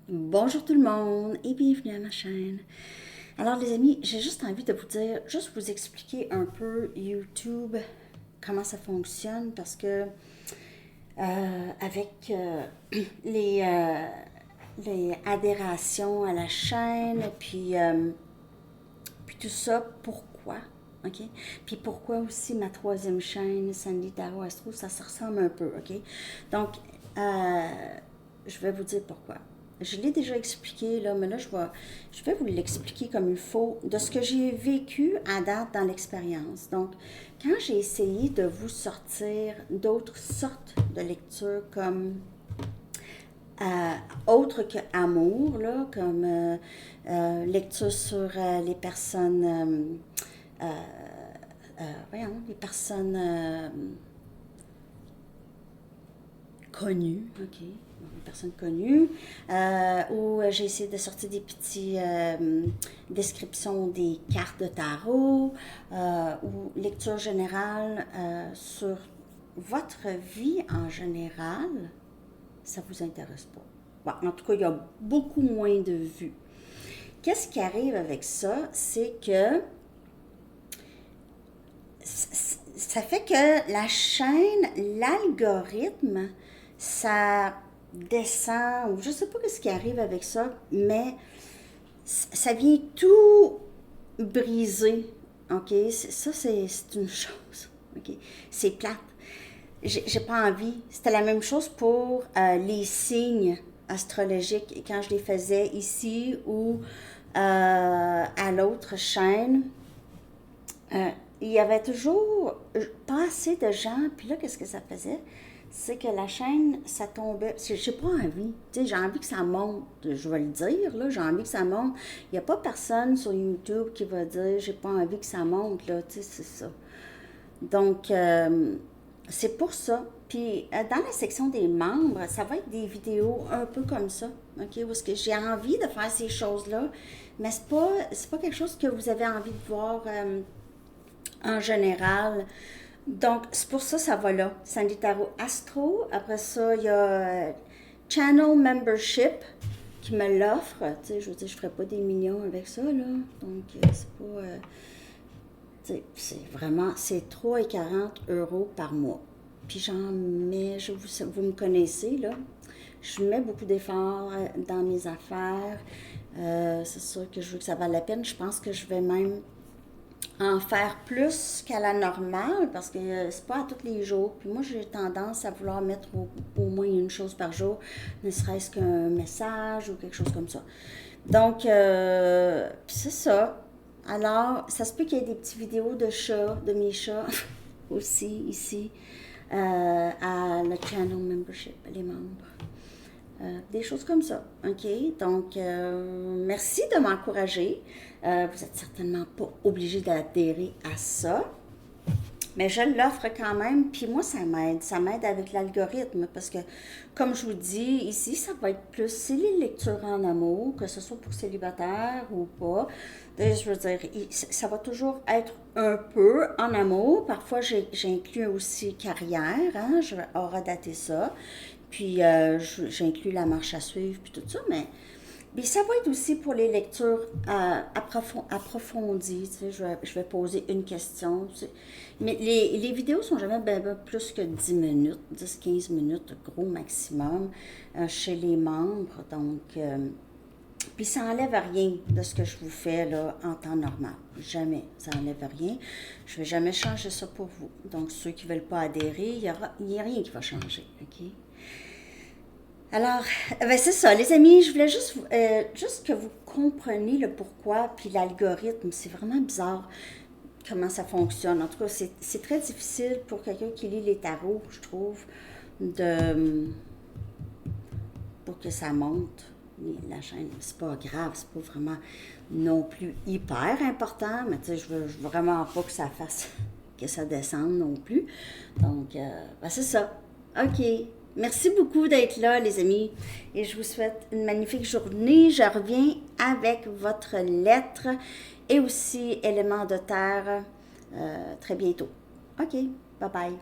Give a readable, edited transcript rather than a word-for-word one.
Bonjour tout le monde et bienvenue à ma chaîne. Alors les amis, j'ai juste envie de vous dire, juste vous expliquer un peu YouTube, comment ça fonctionne parce que avec les, euh, les adhérations à la chaîne, puis tout ça, pourquoi? OK? Puis pourquoi aussi ma troisième chaîne, Sandy Tarot Astro, ça se ressemble un peu, OK? Donc, je vais vous dire pourquoi. Je l'ai déjà expliqué, là, mais là, je vais vous l'expliquer comme il faut, de ce que j'ai vécu à date dans l'expérience. Donc, quand j'ai essayé de vous sortir d'autres sortes de lectures comme autre que amour, là, comme lecture sur les personnes, voyons, les personnes connues, ok, les personnes connues, où j'ai essayé de sortir des petits descriptions des cartes de tarot, ou lecture générale sur votre vie en général, ça vous intéresse pas. Bon, en tout cas, il y a beaucoup moins de vues. Qu'est-ce qui arrive avec ça? C'est que ça fait que la chaîne, l'algorithme, ça descend, ou je sais pas ce qui arrive avec ça, mais ça vient tout briser. OK? Ça, c'est une chose. OK? C'est plate. J'ai pas envie. C'était la même chose pour les signes astrologiques quand je les faisais ici ou à l'autre chaîne. Euh, il y avait toujours pas assez de gens. Puis là, qu'est-ce que ça faisait? C'est que la chaîne, ça tombait. J'ai pas envie. Tu sais, j'ai envie que ça monte. Je vais le dire, là. J'ai envie que ça monte. Il n'y a pas personne sur YouTube qui va dire j'ai pas envie que ça monte, là. Tu sais, c'est ça. Donc, c'est pour ça. Puis, dans la section des membres, ça va être des vidéos un peu comme ça, OK? Parce que j'ai envie de faire ces choses-là, mais c'est pas quelque chose que vous avez envie de voir en général. Donc, c'est pour ça ça va là. Sandy Tarot Astro. Après ça, il y a Channel Membership qui me l'offre. Tu sais, je veux dire, je ferais pas des millions avec ça, là. Donc, c'est pas... c'est vraiment, c'est 3,40 € par mois. Puis j'en mets, vous me connaissez, là. Je mets beaucoup d'efforts dans mes affaires. C'est sûr que je veux que ça vaille la peine. Je pense que je vais même en faire plus qu'à la normale parce que c'est pas à tous les jours. Puis moi, j'ai tendance à vouloir mettre au moins une chose par jour, ne serait-ce qu'un message ou quelque chose comme ça. Donc, c'est ça. Alors, ça se peut qu'il y ait des petites vidéos de chats, de mes chats aussi ici, à le channel membership, les membres. Des choses comme ça, OK? Donc, merci de m'encourager. Vous n'êtes certainement pas obligé d'adhérer à ça, mais je l'offre quand même, puis moi, ça m'aide. Ça m'aide avec l'algorithme parce que, comme je vous dis, ici, ça va être plus, c'est les lectures en amour, que ce soit pour célibataire ou pas. Je veux dire, ça va toujours être un peu en amour. Parfois, j'inclus aussi carrière, hein, je vais hors-dater ça. Puis, j'inclus la marche à suivre, puis tout ça, mais ça va être aussi pour les lectures approfondies. Tu sais, je vais poser une question. Tu sais. Mais les vidéos sont jamais ben plus que 10 minutes, 10-15 minutes, gros maximum, chez les membres. Donc, puis ça n'enlève rien de ce que je vous fais là, en temps normal. Jamais. Ça n'enlève rien. Je ne vais jamais changer ça pour vous. Donc, ceux qui ne veulent pas adhérer, il n'y a rien qui va changer. OK? Alors, ben c'est ça, les amis, je voulais juste que vous compreniez le pourquoi, puis l'algorithme, c'est vraiment bizarre comment ça fonctionne. En tout cas, c'est très difficile pour quelqu'un qui lit les tarots, je trouve, de pour que ça monte. La chaîne, c'est pas grave, c'est pas vraiment non plus hyper important, mais tu sais, je veux vraiment pas que ça fasse, que ça descende non plus. Donc, ben c'est ça. OK. Merci beaucoup d'être là, les amis. Et je vous souhaite une magnifique journée. Je reviens avec votre lettre et aussi éléments de terre très bientôt. OK. Bye bye.